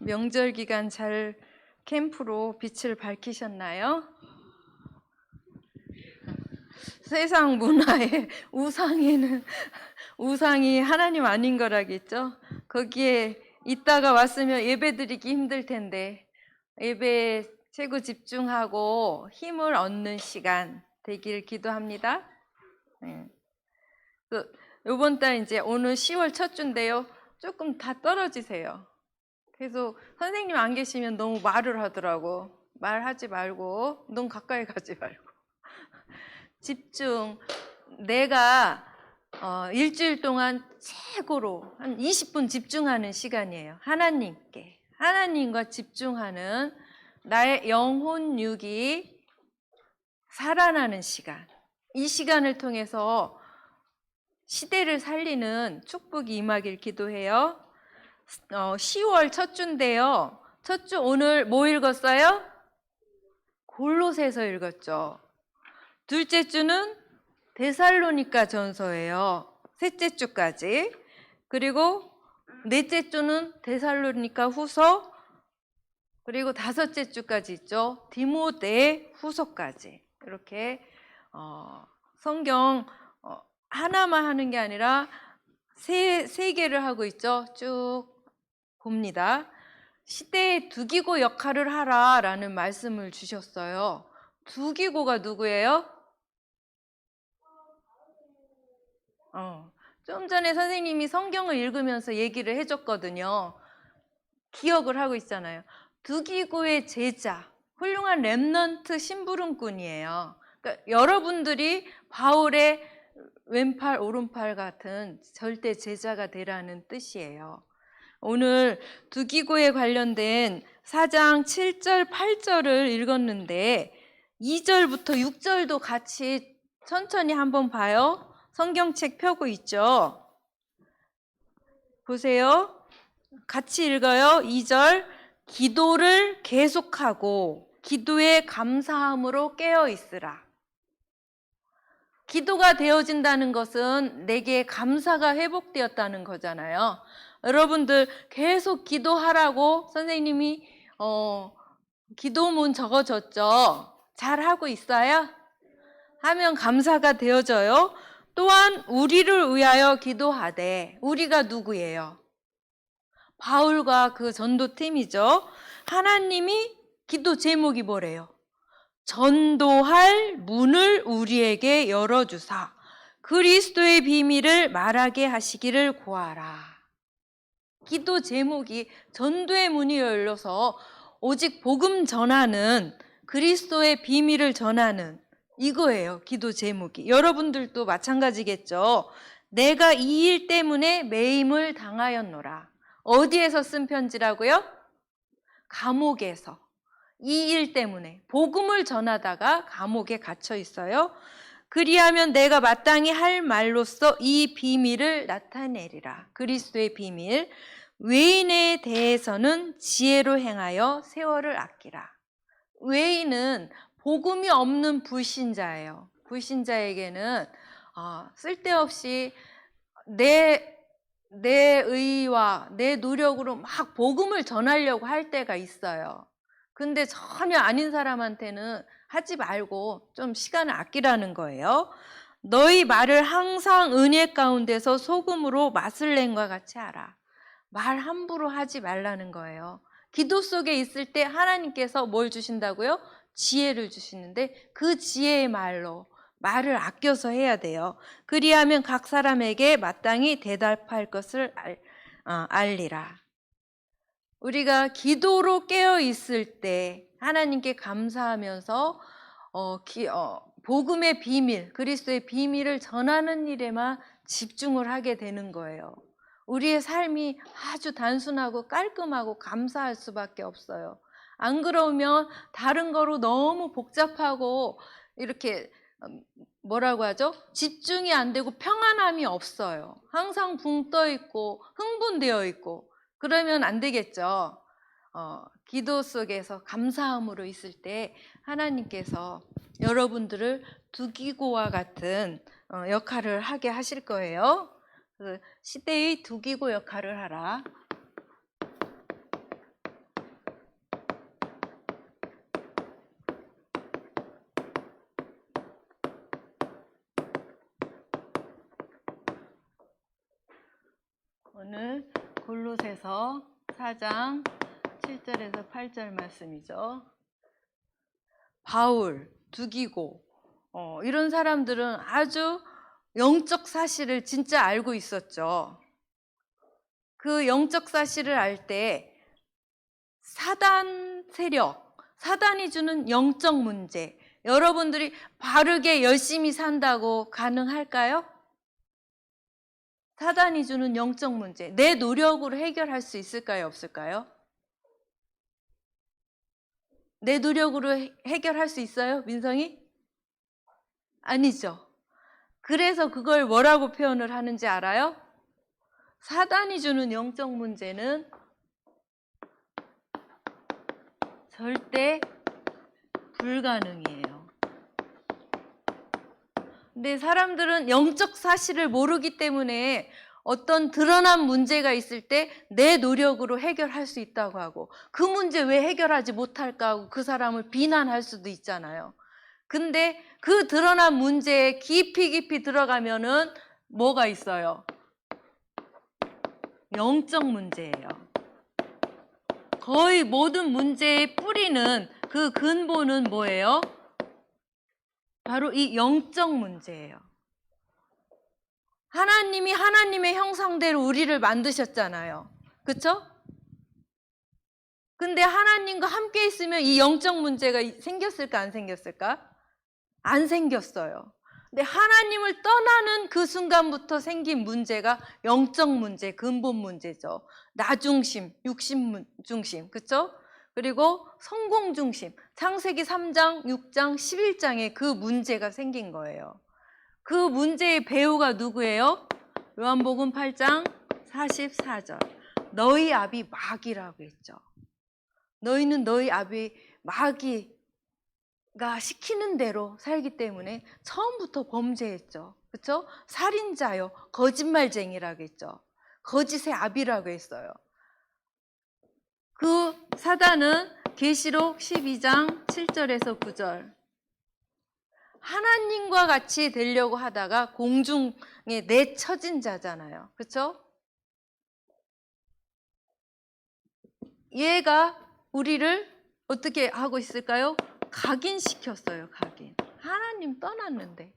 명절 기간 잘 캠프로 빛을 밝히셨나요? 세상 문화의 우상에는 우상이 하나님 아닌 거라겠죠? 거기에 있다가 왔으면 예배 드리기 힘들 텐데 예배에 최고 집중하고 힘을 얻는 시간 되길 기도합니다. 이번 달 이제 오늘 10월 첫 주인데요. 조금 다 떨어지세요. 계속 선생님 안 계시면 너무 말을 하더라고. 말하지 말고 너무 가까이 가지 말고 집중. 내가 일주일 동안 최고로 한 20분 집중하는 시간이에요. 하나님과 집중하는 나의 영혼 육이 살아나는 시간. 이 시간을 통해서 시대를 살리는 축복이 임하길 기도해요. 10월 첫 주인데요. 첫 주 오늘 뭐 읽었어요? 골로새서 읽었죠. 둘째 주는 데살로니가 전서예요. 셋째 주까지. 그리고 넷째 주는 데살로니가 후서, 그리고 다섯째 주까지 있죠. 디모데 후서까지. 이렇게 성경 하나만 하는 게 아니라 세 개를 하고 있죠. 쭉 봅니다. 시대의 두기고 역할을 하라라는 말씀을 주셨어요. 두기고가 누구예요? 좀 전에 선생님이 성경을 읽으면서 얘기를 해줬거든요. 기억을 하고 있잖아요. 두기고의 제자, 훌륭한 렘넌트 심부름꾼이에요. 그러니까 여러분들이 바울의 왼팔 오른팔 같은 절대 제자가 되라는 뜻이에요. 오늘 두기고에 관련된 4장 7절 8절을 읽었는데 2절부터 6절도 같이 천천히 한번 봐요. 성경책 펴고 있죠. 보세요. 같이 읽어요. 2절. 기도를 계속하고 기도에 감사함으로 깨어 있으라. 기도가 되어진다는 것은 내게 감사가 회복되었다는 거잖아요. 여러분들 계속 기도하라고 선생님이 기도문 적어줬죠. 잘하고 있어요? 하면 감사가 되어져요. 또한 우리를 위하여 기도하되, 우리가 누구예요? 바울과 그 전도팀이죠. 하나님이 기도 제목이 뭐래요? 전도할 문을 우리에게 열어주사 그리스도의 비밀을 말하게 하시기를 구하라. 기도 제목이 전도의 문이 열려서 오직 복음 전하는, 그리스도의 비밀을 전하는 이거예요. 기도 제목이. 여러분들도 마찬가지겠죠. 내가 이 일 때문에 매임을 당하였노라. 어디에서 쓴 편지라고요? 감옥에서. 이 일 때문에 복음을 전하다가 감옥에 갇혀 있어요. 그리하면 내가 마땅히 할 말로써 이 비밀을 나타내리라. 그리스도의 비밀. 외인에 대해서는 지혜로 행하여 세월을 아끼라. 외인은 복음이 없는 불신자예요. 불신자에게는 쓸데없이 내 의와 내 노력으로 막 복음을 전하려고 할 때가 있어요. 근데 전혀 아닌 사람한테는 하지 말고 좀 시간을 아끼라는 거예요. 너희 말을 항상 은혜 가운데서 소금으로 맛을 낸과 같이 하라. 말 함부로 하지 말라는 거예요. 기도 속에 있을 때 하나님께서 뭘 주신다고요? 지혜를 주시는데 그 지혜의 말을 아껴서 해야 돼요. 그리하면 각 사람에게 마땅히 대답할 것을 알리라. 우리가 기도로 깨어 있을 때 하나님께 감사하면서 복음의 비밀, 그리스도의 비밀을 전하는 일에만 집중을 하게 되는 거예요. 우리의 삶이 아주 단순하고 깔끔하고 감사할 수밖에 없어요. 안 그러면 다른 거로 너무 복잡하고 이렇게 뭐라고 하죠? 집중이 안 되고 평안함이 없어요. 항상 붕 떠 있고 흥분되어 있고 그러면 안 되겠죠. 기도 속에서 감사함으로 있을 때 하나님께서 여러분들을 두기고와 같은 역할을 하게 하실 거예요. 시대의 두기고 역할을 하라. 오늘 골로새서 4장 7절에서 8절 말씀이죠. 바울, 두기고 이런 사람들은 아주 영적 사실을 진짜 알고 있었죠. 그 영적 사실을 알 때 사단 세력, 사단이 주는 영적 문제, 여러분들이 바르게 열심히 산다고 가능할까요? 사단이 주는 영적 문제, 내 노력으로 해결할 수 있을까요? 없을까요? 내 노력으로 해결할 수 있어요? 민성이? 아니죠. 그래서 그걸 뭐라고 표현을 하는지 알아요? 사단이 주는 영적 문제는 절대 불가능이에요. 근데 사람들은 영적 사실을 모르기 때문에 어떤 드러난 문제가 있을 때 내 노력으로 해결할 수 있다고 하고, 그 문제 왜 해결하지 못할까 하고 그 사람을 비난할 수도 있잖아요. 근데 그 드러난 문제에 깊이 들어가면은 뭐가 있어요? 영적 문제예요. 거의 모든 문제의 뿌리는, 그 근본은 뭐예요? 바로 이 영적 문제예요. 하나님이 하나님의 형상대로 우리를 만드셨잖아요. 그렇죠? 근데 하나님과 함께 있으면 이 영적 문제가 생겼을까 안 생겼을까? 안 생겼어요. 근데 하나님을 떠나는 그 순간부터 생긴 문제가 영적 문제, 근본 문제죠. 나 중심, 육신 중심, 그렇죠? 그리고 성공 중심, 창세기 3장, 6장, 11장에 그 문제가 생긴 거예요. 그 문제의 배우가 누구예요? 요한복음 8장 44절. 너희 아비 마귀라고 했죠. 너희는 너희 아비 마귀가 시키는 대로 살기 때문에 처음부터 범죄했죠. 그렇죠? 살인자요, 거짓말쟁이라고 했죠. 거짓의 아비라고 했어요. 그 사단은 계시록 12장 7절에서 9절. 하나님과 같이 되려고 하다가 공중에 내쳐진 자잖아요. 그렇죠? 얘가 우리를 어떻게 하고 있을까요? 각인시켰어요. 각인. 하나님 떠났는데,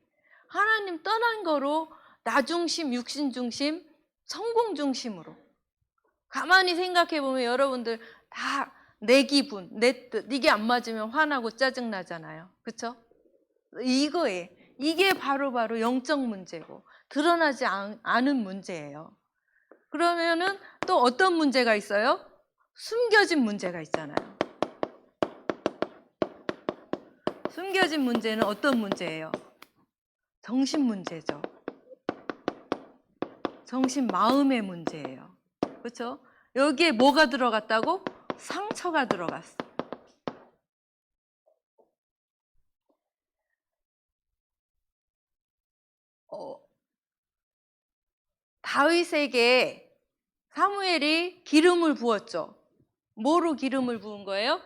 하나님 떠난 거로 나 중심, 육신 중심, 성공 중심으로. 가만히 생각해 보면 여러분들 다 내 기분, 내 뜻, 이게 안 맞으면 화나고 짜증 나잖아요. 그렇죠? 이게 바로 영적 문제고 드러나지 않은 문제예요. 그러면은 또 어떤 문제가 있어요? 숨겨진 문제가 있잖아요. 숨겨진 문제는 어떤 문제예요? 정신 문제죠. 정신 마음의 문제예요. 그렇죠? 여기에 뭐가 들어갔다고? 상처가 들어갔어. 다윗에게 사무엘이 기름을 부었죠. 뭐로 기름을 부은 거예요?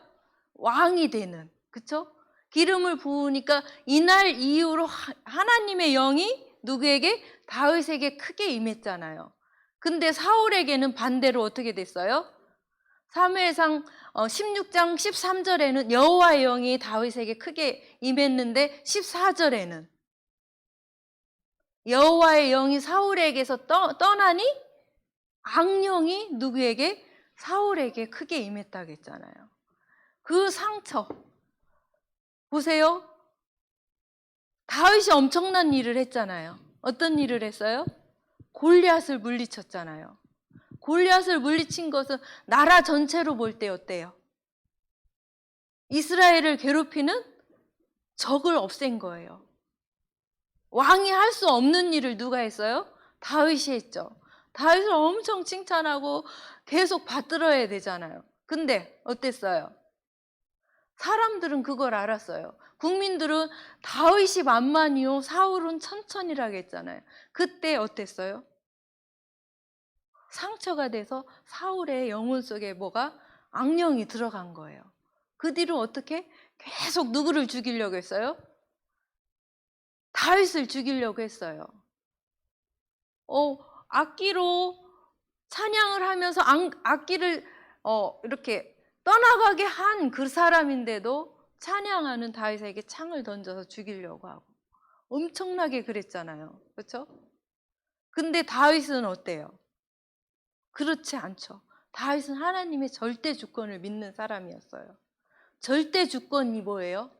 왕이 되는. 그렇죠? 기름을 부으니까 이날 이후로 하나님의 영이 누구에게? 다윗에게 크게 임했잖아요. 근데 사울에게는 반대로 어떻게 됐어요? 사무엘상 16장 13절에는 여호와의 영이 다윗에게 크게 임했는데 14절에는 여호와의 영이 사울에게서 떠나니 악령이 누구에게? 사울에게 크게 임했다고 했잖아요. 그 상처 보세요. 다윗이 엄청난 일을 했잖아요. 어떤 일을 했어요? 골리앗을 물리쳤잖아요. 골리앗을 물리친 것은 나라 전체로 볼 때 어때요? 이스라엘을 괴롭히는 적을 없앤 거예요. 왕이 할 수 없는 일을 누가 했어요? 다윗이 했죠. 다윗을 엄청 칭찬하고 계속 받들어야 되잖아요. 근데 어땠어요? 사람들은 그걸 알았어요. 국민들은 다윗이 만만이요 사울은 천천이라고 했잖아요. 그때 어땠어요? 상처가 돼서 사울의 영혼 속에 뭐가? 악령이 들어간 거예요. 그 뒤로 어떻게? 계속 누구를 죽이려고 했어요? 다윗을 죽이려고 했어요. 악기로 찬양을 하면서 악기를 이렇게 떠나가게 한 그 사람인데도 찬양하는 다윗에게 창을 던져서 죽이려고 하고 엄청나게 그랬잖아요. 그렇죠? 근데 다윗은 어때요? 그렇지 않죠. 다윗은 하나님의 절대 주권을 믿는 사람이었어요. 절대 주권이 뭐예요?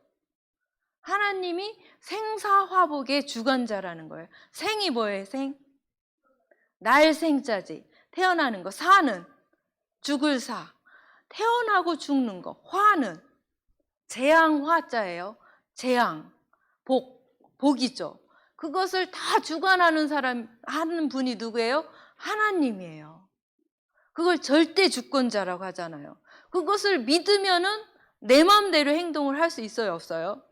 하나님이 생사화복의 주관자라는 거예요. 생이 뭐예요? 생? 날 생자지. 태어나는 거. 사는 죽을 사. 태어나고 죽는 거. 화는 재앙화자예요. 재앙. 복이죠. 그것을 다 주관하는 사람, 하는 분이 누구예요? 하나님이에요. 그걸 절대 주권자라고 하잖아요. 그것을 믿으면은 내 마음대로 행동을 할 수 있어요, 없어요?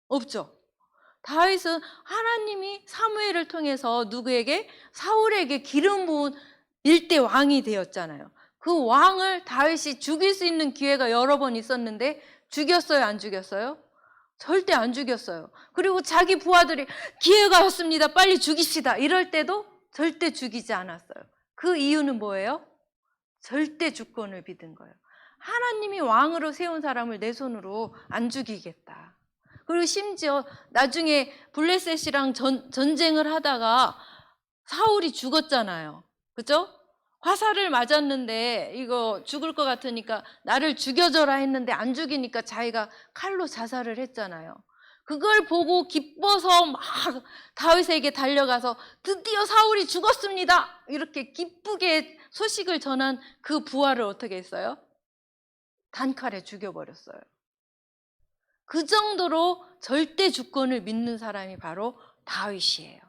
없죠. 다윗은 하나님이 사무엘을 통해서 누구에게? 사울에게 기름 부은 일대 왕이 되었잖아요. 그 왕을 다윗이 죽일 수 있는 기회가 여러 번 있었는데 죽였어요, 안 죽였어요? 절대 안 죽였어요. 그리고 자기 부하들이 기회가 왔습니다, 빨리 죽입시다, 이럴 때도 절대 죽이지 않았어요. 그 이유는 뭐예요? 절대 주권을 믿은 거예요. 하나님이 왕으로 세운 사람을 내 손으로 안 죽이겠다. 그리고 심지어 나중에 블레셋이랑 전쟁을 하다가 사울이 죽었잖아요. 그죠? 화살을 맞았는데 이거 죽을 것 같으니까 나를 죽여줘라 했는데 안 죽이니까 자기가 칼로 자살을 했잖아요. 그걸 보고 기뻐서 막 다윗에게 달려가서 드디어 사울이 죽었습니다, 이렇게 기쁘게 소식을 전한 그 부하를 어떻게 했어요? 단칼에 죽여버렸어요. 그 정도로 절대 주권을 믿는 사람이 바로 다윗이에요.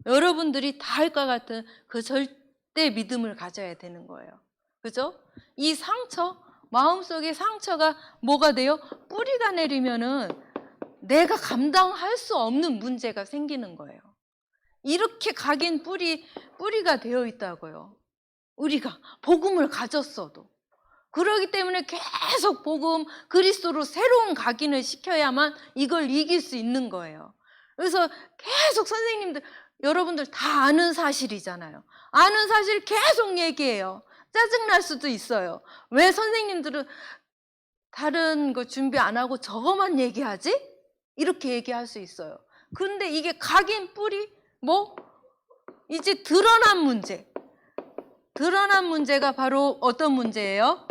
여러분들이 다윗과 같은 그 절대 믿음을 가져야 되는 거예요. 그죠? 이 상처, 마음속에 상처가 뭐가 돼요? 뿌리가 내리면은 내가 감당할 수 없는 문제가 생기는 거예요. 이렇게 각인 뿌리가 되어 있다고요. 우리가 복음을 가졌어도. 그렇기 때문에 계속 복음, 그리스도로 새로운 각인을 시켜야만 이걸 이길 수 있는 거예요. 그래서 계속 선생님들, 여러분들 다 아는 사실이잖아요. 아는 사실 계속 얘기해요. 짜증날 수도 있어요. 왜 선생님들은 다른 거 준비 안 하고 저거만 얘기하지? 이렇게 얘기할 수 있어요. 근데 이게 각인 뿌리, 이제 드러난 문제. 드러난 문제가 바로 어떤 문제예요?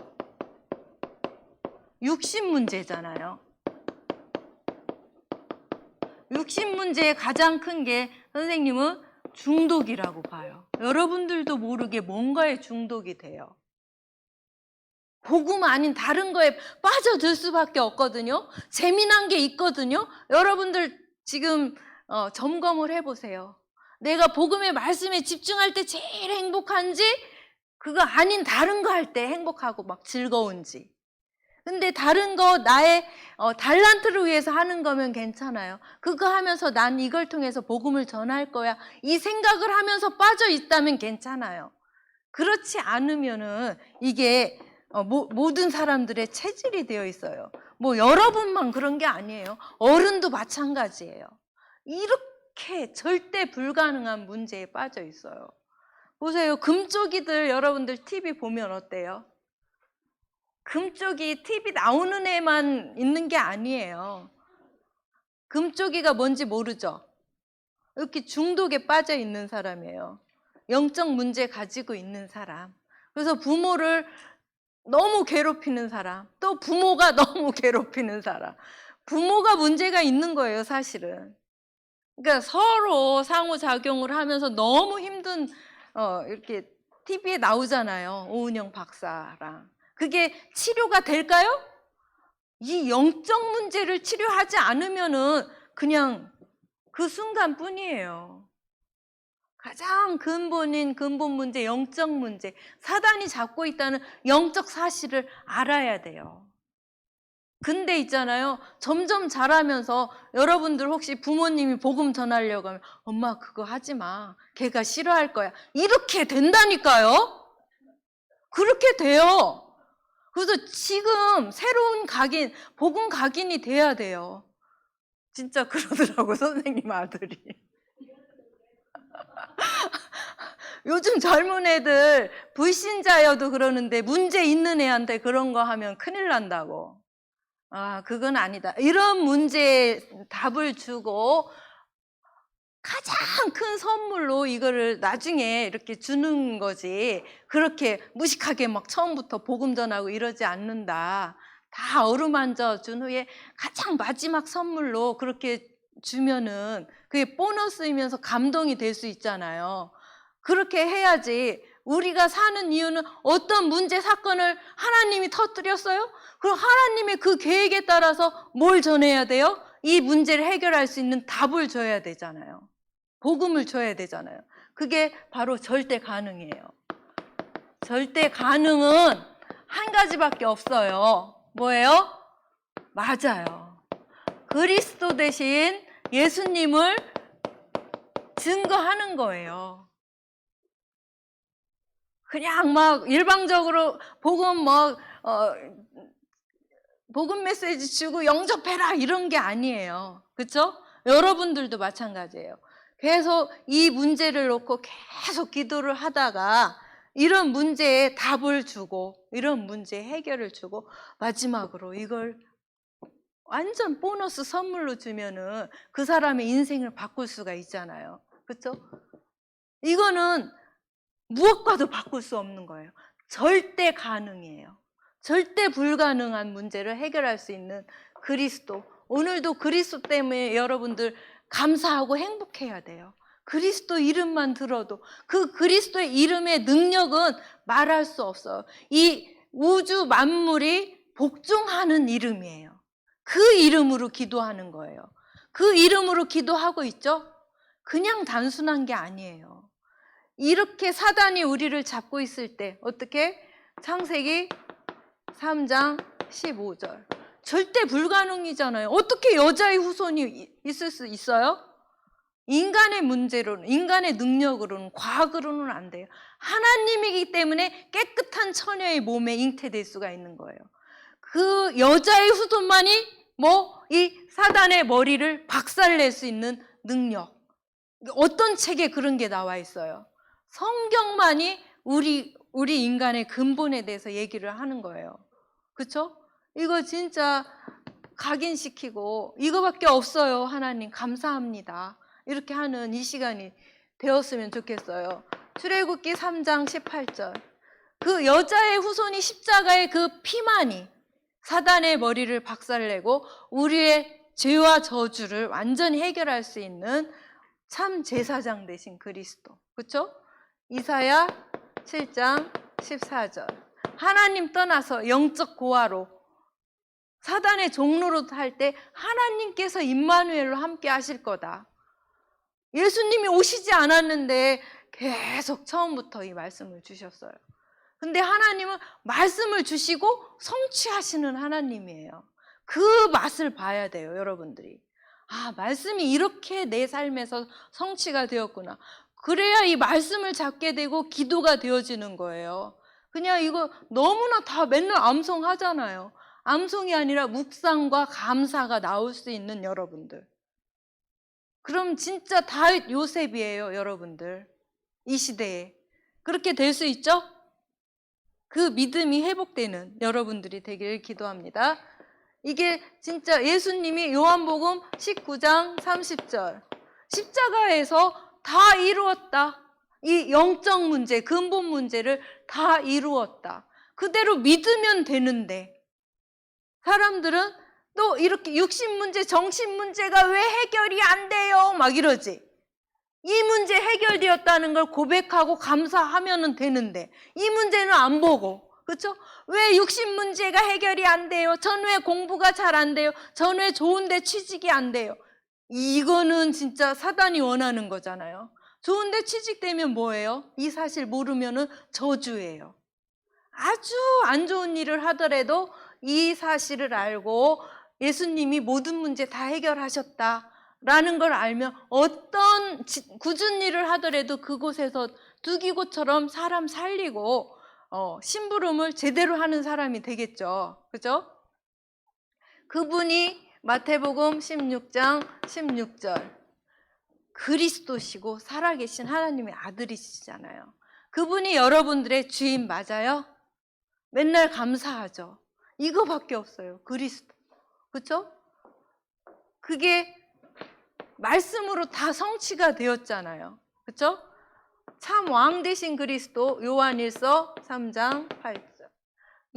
육신 문제잖아요. 육신 문제의 가장 큰 게 선생님은 중독이라고 봐요. 여러분들도 모르게 뭔가에 중독이 돼요. 복음 아닌 다른 거에 빠져들 수밖에 없거든요. 재미난 게 있거든요. 여러분들 지금 점검을 해보세요. 내가 복음의 말씀에 집중할 때 제일 행복한지, 그거 아닌 다른 거 할 때 행복하고 막 즐거운지. 근데 다른 거 나의 달란트를 위해서 하는 거면 괜찮아요. 그거 하면서 난 이걸 통해서 복음을 전할 거야, 이 생각을 하면서 빠져 있다면 괜찮아요. 그렇지 않으면은 이게 모든 사람들의 체질이 되어 있어요. 여러분만 그런 게 아니에요. 어른도 마찬가지예요. 이렇게 절대 불가능한 문제에 빠져 있어요. 보세요. 금쪽이들 여러분들 TV 보면 어때요? 금쪽이 TV 나오는 애만 있는 게 아니에요. 금쪽이가 뭔지 모르죠? 이렇게 중독에 빠져 있는 사람이에요. 영적 문제 가지고 있는 사람. 그래서 부모를 너무 괴롭히는 사람, 또 부모가 너무 괴롭히는 사람. 부모가 문제가 있는 거예요, 사실은. 그러니까 서로 상호작용을 하면서 너무 힘든, 이렇게 TV에 나오잖아요. 오은영 박사랑. 그게 치료가 될까요? 이 영적 문제를 치료하지 않으면은 그냥 그 순간뿐이에요. 가장 근본인 근본 문제, 영적 문제, 사단이 잡고 있다는 영적 사실을 알아야 돼요. 근데 있잖아요, 점점 자라면서 여러분들 혹시 부모님이 복음 전하려고 하면 엄마 그거 하지 마, 걔가 싫어할 거야, 이렇게 된다니까요. 그렇게 돼요. 그래서 지금 새로운 각인, 복음 각인이 돼야 돼요. 진짜 그러더라고, 선생님 아들이. 요즘 젊은 애들 불신자여도 그러는데 문제 있는 애한테 그런 거 하면 큰일 난다고. 아, 그건 아니다. 이런 문제에 답을 주고 가장 큰 선물로 이거를 나중에 이렇게 주는 거지. 그렇게 무식하게 막 처음부터 복음 전하고 이러지 않는다. 다 어루만져 준 후에 가장 마지막 선물로 그렇게 주면은 그게 보너스이면서 감동이 될 수 있잖아요. 그렇게 해야지. 우리가 사는 이유는 어떤 문제 사건을 하나님이 터뜨렸어요? 그럼 하나님의 그 계획에 따라서 뭘 전해야 돼요? 이 문제를 해결할 수 있는 답을 줘야 되잖아요. 복음을 줘야 되잖아요. 그게 바로 절대 가능이에요. 절대 가능은 한 가지밖에 없어요. 뭐예요? 맞아요. 그리스도 대신 예수님을 증거하는 거예요. 그냥 막 일방적으로 복음 메시지 주고 영접해라 이런 게 아니에요. 그렇죠? 여러분들도 마찬가지예요. 계속 이 문제를 놓고 계속 기도를 하다가 이런 문제에 답을 주고 이런 문제 해결을 주고 마지막으로 이걸 완전 보너스 선물로 주면은 그 사람의 인생을 바꿀 수가 있잖아요. 그렇죠? 이거는 무엇과도 바꿀 수 없는 거예요. 절대 가능이에요. 절대 불가능한 문제를 해결할 수 있는 그리스도. 오늘도 그리스도 때문에 여러분들 감사하고 행복해야 돼요. 그리스도 이름만 들어도 그 그리스도의 이름의 능력은 말할 수 없어요. 이 우주 만물이 복종하는 이름이에요. 그 이름으로 기도하는 거예요. 그 이름으로 기도하고 있죠? 그냥 단순한 게 아니에요. 이렇게 사단이 우리를 잡고 있을 때 어떻게? 창세기 3장 15절. 절대 불가능이잖아요. 어떻게 여자의 후손이 있을 수 있어요? 인간의 문제로는, 인간의 능력으로는, 과학으로는 안 돼요. 하나님이기 때문에 깨끗한 처녀의 몸에 잉태될 수가 있는 거예요. 그 여자의 후손만이 이 사단의 머리를 박살낼 수 있는 능력. 어떤 책에 그런 게 나와 있어요? 성경만이 우리 인간의 근본에 대해서 얘기를 하는 거예요. 그렇죠? 이거 진짜 각인시키고 이거밖에 없어요. 하나님 감사합니다. 이렇게 하는 이 시간이 되었으면 좋겠어요. 출애굽기 3장 18절. 그 여자의 후손이 십자가의 그 피만이 사단의 머리를 박살내고 우리의 죄와 저주를 완전히 해결할 수 있는 참 제사장 되신 그리스도. 그렇죠? 이사야 7장 14절. 하나님 떠나서 영적 고아로 사단의 종로로 할 때 하나님께서 임마누엘로 함께 하실 거다. 예수님이 오시지 않았는데 계속 처음부터 이 말씀을 주셨어요. 근데 하나님은 말씀을 주시고 성취하시는 하나님이에요. 그 맛을 봐야 돼요, 여러분들이. 아, 말씀이 이렇게 내 삶에서 성취가 되었구나. 그래야 이 말씀을 잡게 되고 기도가 되어지는 거예요. 그냥 이거 너무나 다 맨날 암송하잖아요. 암송이 아니라 묵상과 감사가 나올 수 있는 여러분들. 그럼 진짜 다윗 요셉이에요, 여러분들. 이 시대에. 그렇게 될 수 있죠? 그 믿음이 회복되는 여러분들이 되길 기도합니다. 이게 진짜 예수님이 요한복음 19장 30절. 십자가에서 다 이루었다. 이 영적 문제, 근본 문제를 다 이루었다. 그대로 믿으면 되는데 사람들은 또 이렇게 육신 문제, 정신 문제가 왜 해결이 안 돼요? 막 이러지. 이 문제 해결되었다는 걸 고백하고 감사하면 되는데 이 문제는 안 보고, 그렇죠? 왜 육신 문제가 해결이 안 돼요? 전 왜 공부가 잘 안 돼요? 전 왜 좋은데 취직이 안 돼요? 이거는 진짜 사단이 원하는 거잖아요. 좋은데 취직되면 뭐예요? 이 사실 모르면은 저주예요. 아주 안 좋은 일을 하더라도 이 사실을 알고 예수님이 모든 문제 다 해결하셨다라는 걸 알면 어떤 굳은 일을 하더라도 그곳에서 두기고처럼 사람 살리고 심부름을 제대로 하는 사람이 되겠죠. 그죠? 그분이 마태복음 16장 16절. 그리스도시고 살아계신 하나님의 아들이시잖아요. 그분이 여러분들의 주인 맞아요? 맨날 감사하죠. 이거밖에 없어요. 그리스도. 그렇죠? 그게 말씀으로 다 성취가 되었잖아요. 그렇죠? 참 왕 되신 그리스도, 요한일서 3장 8절.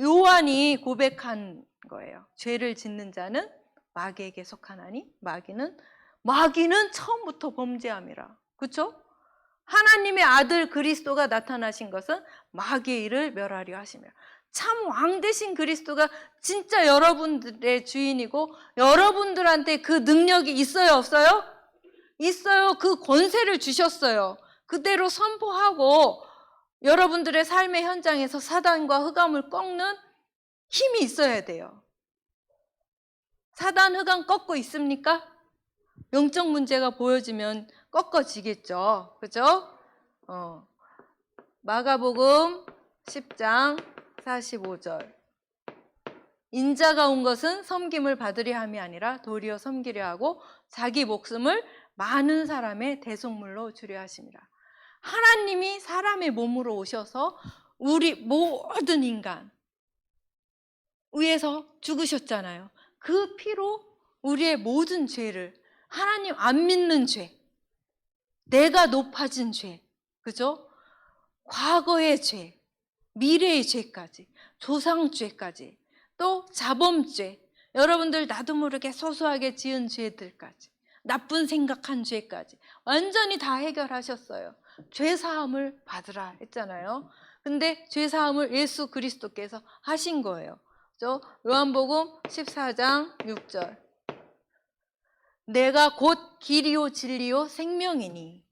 요한이 고백한 거예요. 죄를 짓는 자는 마귀에게 속하나니 마귀는 처음부터 범죄함이라. 그렇죠? 하나님의 아들 그리스도가 나타나신 것은 마귀의 일을 멸하려 하시며, 참 왕 되신 그리스도가 진짜 여러분들의 주인이고 여러분들한테 그 능력이 있어요, 없어요? 있어요. 그 권세를 주셨어요. 그대로 선포하고 여러분들의 삶의 현장에서 사단과 흑암을 꺾는 힘이 있어야 돼요. 사단 흑암 꺾고 있습니까? 영적 문제가 보여지면 꺾어지겠죠. 그죠? 마가복음 10장 45절. 인자가 온 것은 섬김을 받으려 함이 아니라 도리어 섬기려 하고 자기 목숨을 많은 사람의 대속물로 주려 하심이라. 하나님이 사람의 몸으로 오셔서 우리 모든 인간 위해서 죽으셨잖아요. 그 피로 우리의 모든 죄를, 하나님 안 믿는 죄, 내가 높아진 죄, 그죠? 과거의 죄, 미래의 죄까지, 조상죄까지, 또 자범죄, 여러분들 나도 모르게 소소하게 지은 죄들까지, 나쁜 생각한 죄까지 완전히 다 해결하셨어요. 죄사함을 받으라 했잖아요. 근데 죄사함을 예수 그리스도께서 하신 거예요. 그죠? 요한복음 14장 6절. 내가 곧 길이요 진리요 생명이니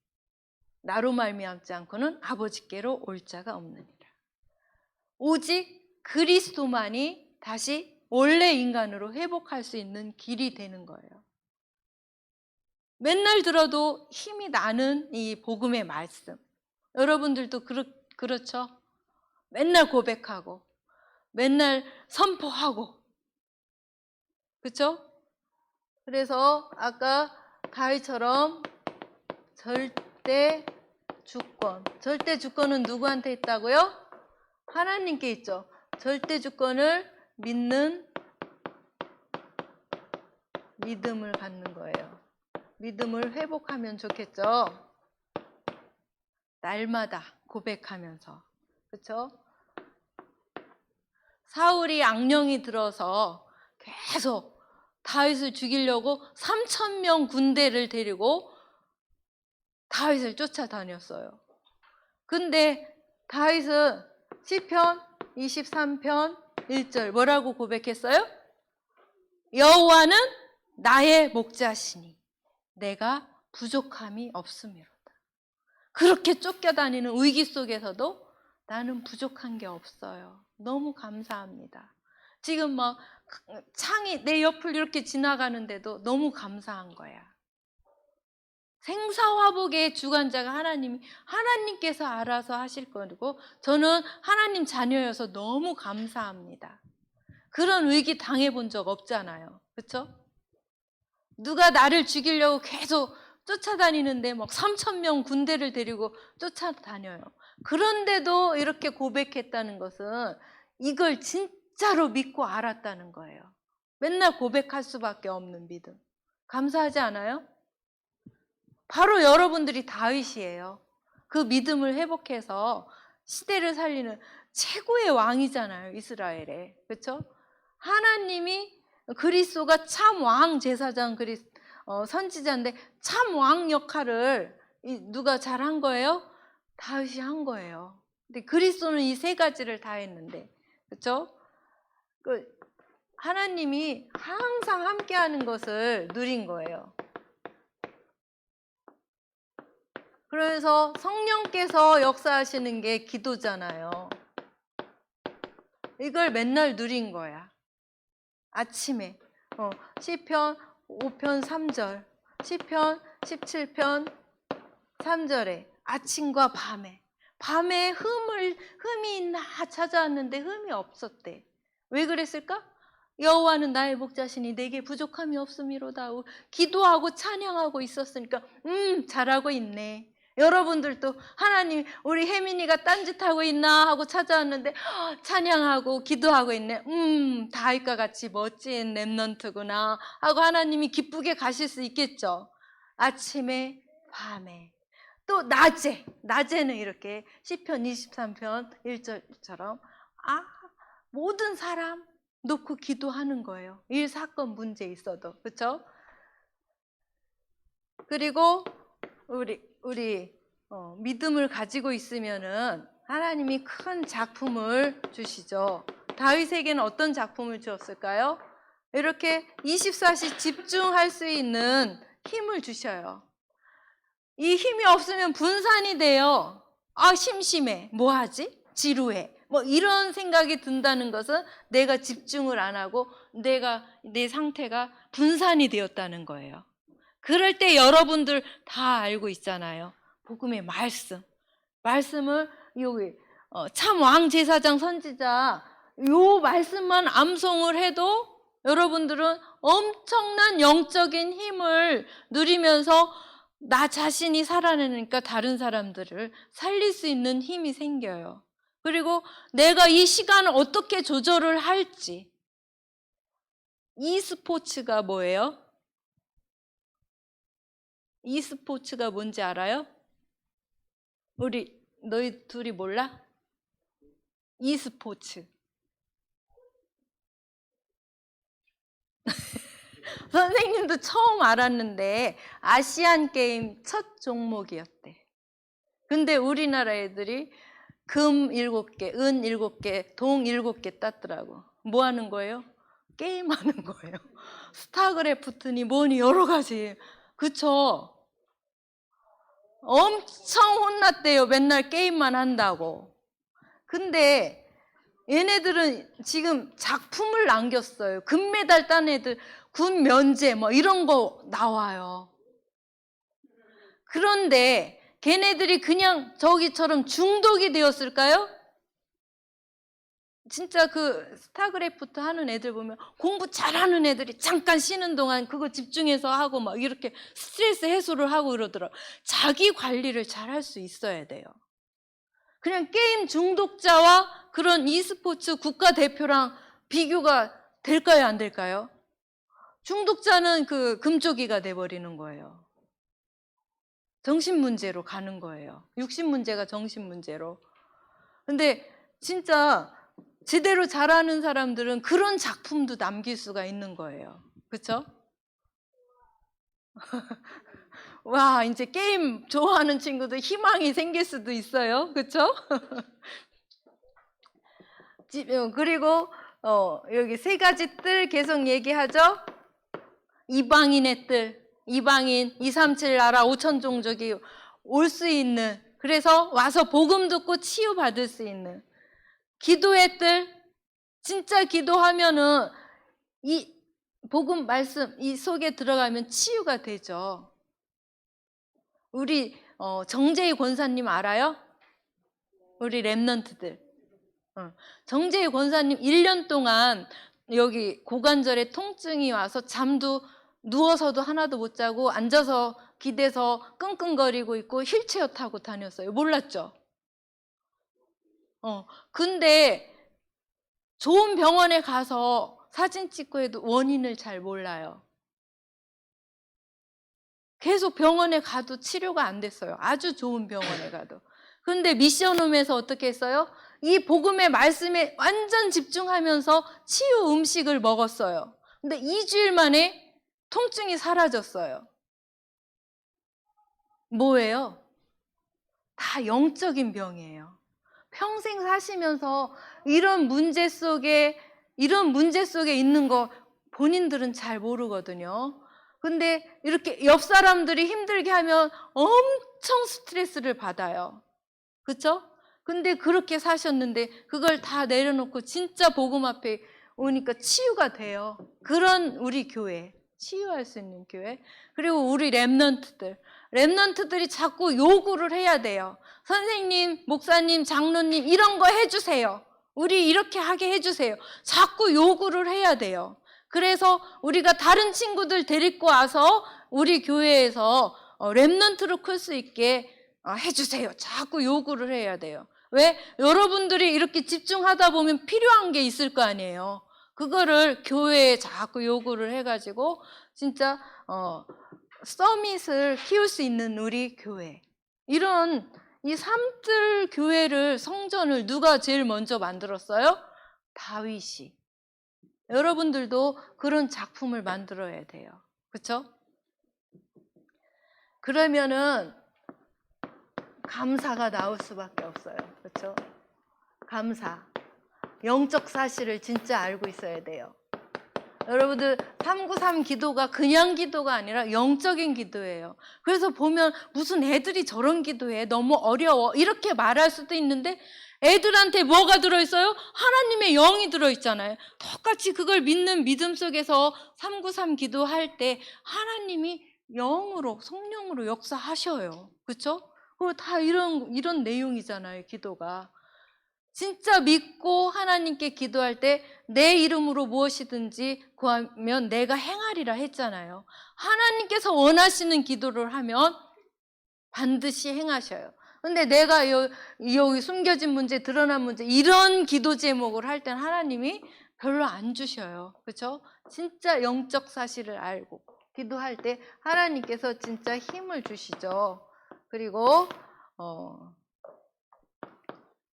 나로 말미암지 않고는 아버지께로 올 자가 없느니라. 오직 그리스도만이 다시 원래 인간으로 회복할 수 있는 길이 되는 거예요. 맨날 들어도 힘이 나는 이 복음의 말씀, 여러분들도 그렇죠? 맨날 고백하고 맨날 선포하고, 그렇죠? 그래서 아까 다윗처럼 절대 주권은 누구한테 있다고요? 하나님께 있죠. 절대 주권을 믿는 믿음을 갖는 거예요. 믿음을 회복하면 좋겠죠. 날마다 고백하면서. 그렇죠? 사울이 악령이 들어서 계속 다윗을 죽이려고 3,000명 군대를 데리고 다윗을 쫓아다녔어요. 근데 다윗은 시편 23편 1절 뭐라고 고백했어요? 여호와는 나의 목자시니 내가 부족함이 없음이로다. 그렇게 쫓겨다니는 위기 속에서도 나는 부족한 게 없어요. 너무 감사합니다. 지금 막 창이 내 옆을 이렇게 지나가는데도 너무 감사한 거야. 생사화복의 주관자가 하나님께서 알아서 하실 거고, 저는 하나님 자녀여서 너무 감사합니다. 그런 위기 당해본 적 없잖아요. 그렇죠? 누가 나를 죽이려고 계속 쫓아다니는데 막 3,000명 군대를 데리고 쫓아다녀요. 그런데도 이렇게 고백했다는 것은 이걸 진짜로 믿고 알았다는 거예요. 맨날 고백할 수밖에 없는 믿음. 감사하지 않아요? 바로 여러분들이 다윗이에요. 그 믿음을 회복해서 시대를 살리는 최고의 왕이잖아요, 이스라엘에. 그렇죠? 하나님이 그리스도가 참 왕 제사장 선지자인데 참 왕 역할을 누가 잘한 거예요? 다윗이 한 거예요. 근데 그리스도는 이 세 가지를 다 했는데, 그렇죠? 하나님이 항상 함께하는 것을 누린 거예요. 그래서 성령께서 역사하시는 게 기도잖아요. 이걸 맨날 누린 거야. 아침에 시편 5편 3절, 시편 17편 3절에 아침과 밤에 흠이 있나 찾아왔는데 흠이 없었대. 왜 그랬을까? 여호와는 나의 목자시니 내게 부족함이 없음이로다. 기도하고 찬양하고 있었으니까 잘하고 있네. 여러분들도 하나님 우리 혜민이가 딴짓하고 있나 하고 찾아왔는데 찬양하고 기도하고 있네. 다윗과 같이 멋진 렘넌트구나 하고 하나님이 기쁘게 가실 수 있겠죠. 아침에 밤에 또 낮에는 이렇게 시편 23편 1절처럼 모든 사람 놓고 기도하는 거예요. 일 사건 문제 있어도. 그렇죠? 그리고 우리 믿음을 가지고 있으면은 하나님이 큰 작품을 주시죠. 다윗에게는 어떤 작품을 주었을까요? 이렇게 24시 집중할 수 있는 힘을 주셔요. 이 힘이 없으면 분산이 돼요. 심심해. 뭐 하지? 지루해. 뭐 이런 생각이 든다는 것은 내가 집중을 안 하고 내 상태가 분산이 되었다는 거예요. 그럴 때 여러분들 다 알고 있잖아요. 복음의 말씀을 여기 참 왕제사장 선지자 요 말씀만 암송을 해도 여러분들은 엄청난 영적인 힘을 누리면서 나 자신이 살아내니까 다른 사람들을 살릴 수 있는 힘이 생겨요. 그리고 내가 이 시간을 어떻게 조절을 할지. e스포츠가 뭐예요? e스포츠가 뭔지 알아요? 너희 둘이 몰라? e스포츠. 선생님도 처음 알았는데 아시안 게임 첫 종목이었대. 근데 우리나라 애들이 금 7개, 은 7개, 동 7개 땄더라고. 뭐 하는 거예요? 게임하는 거예요. 스타크래프트니 뭐니 여러 가지. 그쵸? 엄청 혼났대요. 맨날 게임만 한다고. 근데 얘네들은 지금 작품을 남겼어요. 금메달 딴 애들 군 면제 뭐 이런 거 나와요. 그런데 걔네들이 그냥 저기처럼 중독이 되었을까요? 진짜 그 스타크래프트 하는 애들 보면 공부 잘하는 애들이 잠깐 쉬는 동안 그거 집중해서 하고 막 이렇게 스트레스 해소를 하고 그러더라고요. 자기 관리를 잘 할 수 있어야 돼요. 그냥 게임 중독자와 그런 e스포츠 국가대표랑 비교가 될까요, 안 될까요? 중독자는 그 금쪽이가 돼버리는 거예요. 정신문제로 가는 거예요. 육신문제가 정신문제로. 근데 진짜 제대로 잘하는 사람들은 그런 작품도 남길 수가 있는 거예요. 그렇죠? 와, 이제 게임 좋아하는 친구들 희망이 생길 수도 있어요. 그렇죠? 그리고 여기 세 가지 뜰 계속 얘기하죠. 이방인의 뜰, 이방인 237 나라 5천 종족이 올 수 있는, 그래서 와서 복음 듣고 치유받을 수 있는 기도의 뜰. 진짜 기도하면은 이 복음 말씀 이 속에 들어가면 치유가 되죠. 우리 정재희 권사님 알아요? 우리 렘넌트들. 정재희 권사님 1년 동안 여기 고관절에 통증이 와서 잠도 누워서도 하나도 못 자고 앉아서 기대서 끙끙거리고 있고 휠체어 타고 다녔어요. 몰랐죠? 근데 좋은 병원에 가서 사진 찍고 해도 원인을 잘 몰라요. 계속 병원에 가도 치료가 안 됐어요. 아주 좋은 병원에 가도. 그런데 미션홈에서 어떻게 했어요? 이 복음의 말씀에 완전 집중하면서 치유 음식을 먹었어요. 근데 2주일 만에 통증이 사라졌어요. 뭐예요? 다 영적인 병이에요. 평생 사시면서 이런 문제 속에 있는 거 본인들은 잘 모르거든요. 근데 이렇게 옆 사람들이 힘들게 하면 엄청 스트레스를 받아요. 그렇죠? 근데 그렇게 사셨는데 그걸 다 내려놓고 진짜 복음 앞에 오니까 치유가 돼요. 그런 우리 교회, 치유할 수 있는 교회. 그리고 우리 렘넌트들이 자꾸 요구를 해야 돼요. 선생님, 목사님, 장로님 이런 거 해주세요. 우리 이렇게 하게 해주세요. 자꾸 요구를 해야 돼요. 그래서 우리가 다른 친구들 데리고 와서 우리 교회에서 렘넌트로 클 수 있게 해주세요. 자꾸 요구를 해야 돼요. 왜? 여러분들이 이렇게 집중하다 보면 필요한 게 있을 거 아니에요. 그거를 교회에 자꾸 요구를 해가지고 진짜 서밋을 키울 수 있는 우리 교회, 이런 이 삼들 교회를, 성전을 누가 제일 먼저 만들었어요? 다윗이. 여러분들도 그런 작품을 만들어야 돼요. 그렇죠? 그러면은 감사가 나올 수밖에 없어요. 그렇죠? 감사. 영적 사실을 진짜 알고 있어야 돼요. 여러분들 393 기도가 그냥 기도가 아니라 영적인 기도예요. 그래서 보면 무슨 애들이 저런 기도해, 너무 어려워, 이렇게 말할 수도 있는데 애들한테 뭐가 들어있어요? 하나님의 영이 들어있잖아요. 똑같이 그걸 믿는 믿음 속에서 393 기도할 때 하나님이 영으로, 성령으로 역사하셔요. 그렇죠? 그리고 다 이런 내용이잖아요, 기도가. 진짜 믿고 하나님께 기도할 때 내 이름으로 무엇이든지 구하면 내가 행하리라 했잖아요. 하나님께서 원하시는 기도를 하면 반드시 행하셔요. 근데 내가 여기 숨겨진 문제, 드러난 문제, 이런 기도 제목을 할 땐 하나님이 별로 안 주셔요. 그렇죠? 진짜 영적 사실을 알고 기도할 때 하나님께서 진짜 힘을 주시죠. 그리고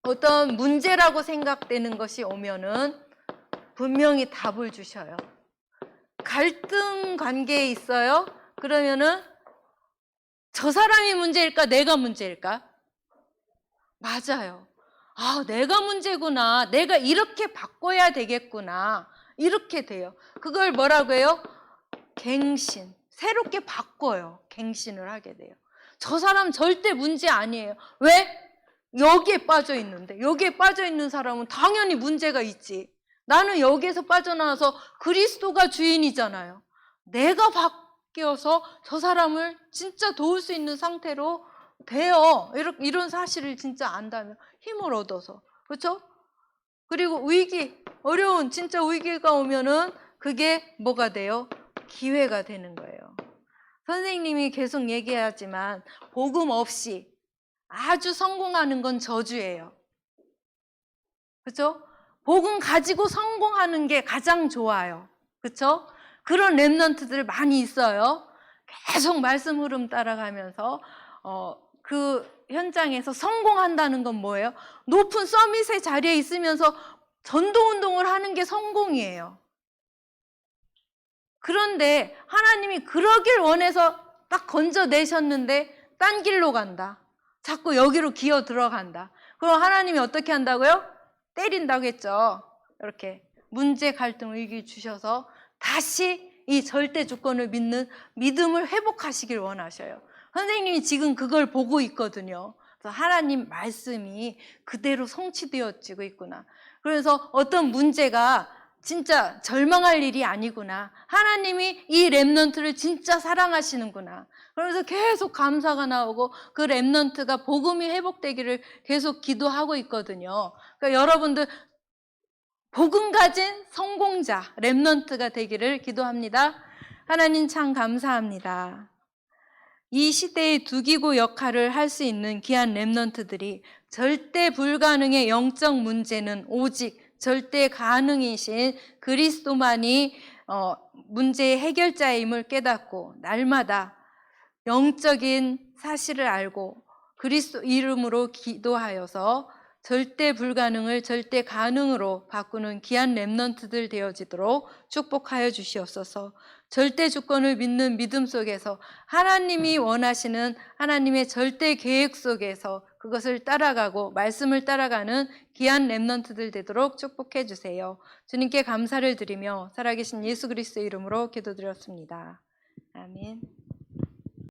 어떤 문제라고 생각되는 것이 오면은 분명히 답을 주셔요. 갈등 관계에 있어요. 그러면은 저 사람이 문제일까? 내가 문제일까? 맞아요. 아, 내가 문제구나. 내가 이렇게 바꿔야 되겠구나. 이렇게 돼요. 그걸 뭐라고 해요? 갱신. 새롭게 바꿔요. 갱신을 하게 돼요. 저 사람 절대 문제 아니에요. 왜? 여기에 빠져 있는데. 여기에 빠져 있는 사람은 당연히 문제가 있지. 나는 여기에서 빠져나와서 그리스도가 주인이잖아요. 내가 바뀌어서 저 사람을 진짜 도울 수 있는 상태로 돼요. 이런 사실을 진짜 안다면 힘을 얻어서. 그렇죠? 그리고 위기, 어려운 진짜 위기가 오면은 그게 뭐가 돼요? 기회가 되는 거예요. 선생님이 계속 얘기하지만 복음 없이 아주 성공하는 건 저주예요. 그렇죠? 복음 가지고 성공하는 게 가장 좋아요. 그렇죠? 그런 렘넌트들 많이 있어요. 계속 말씀 흐름 따라가면서 그 현장에서 성공한다는 건 뭐예요? 높은 서밋의 자리에 있으면서 전도 운동을 하는 게 성공이에요. 그런데 하나님이 그러길 원해서 딱 건져내셨는데 딴 길로 간다. 자꾸 여기로 기어 들어간다. 그럼 하나님이 어떻게 한다고요? 때린다고 했죠. 이렇게 문제, 갈등, 위기 주셔서 다시 이 절대 주권을 믿는 믿음을 회복하시길 원하셔요. 선생님이 지금 그걸 보고 있거든요. 그래서 하나님 말씀이 그대로 성취되어지고 있구나. 그래서 어떤 문제가 진짜 절망할 일이 아니구나. 하나님이 이 렘넌트를 진짜 사랑하시는구나. 그러면서 계속 감사가 나오고 그 렘넌트가 복음이 회복되기를 계속 기도하고 있거든요. 그러니까 여러분들 복음 가진 성공자, 렘넌트가 되기를 기도합니다. 하나님 참 감사합니다. 이 시대의 두기고 역할을 할 수 있는 귀한 렘넌트들이 절대 불가능의 영적 문제는 오직 절대 가능이신 그리스도만이 문제의 해결자임을 깨닫고 날마다 영적인 사실을 알고 그리스도 이름으로 기도하여서 절대 불가능을 절대 가능으로 바꾸는 귀한 렘넌트들 되어지도록 축복하여 주시옵소서. 절대 주권을 믿는 믿음 속에서 하나님이 원하시는 하나님의 절대 계획 속에서 그것을 따라가고 말씀을 따라가는 귀한 렘넌트들 되도록 축복해 주세요. 주님께 감사를 드리며 살아계신 예수 그리스도의 이름으로 기도드렸습니다. 아멘.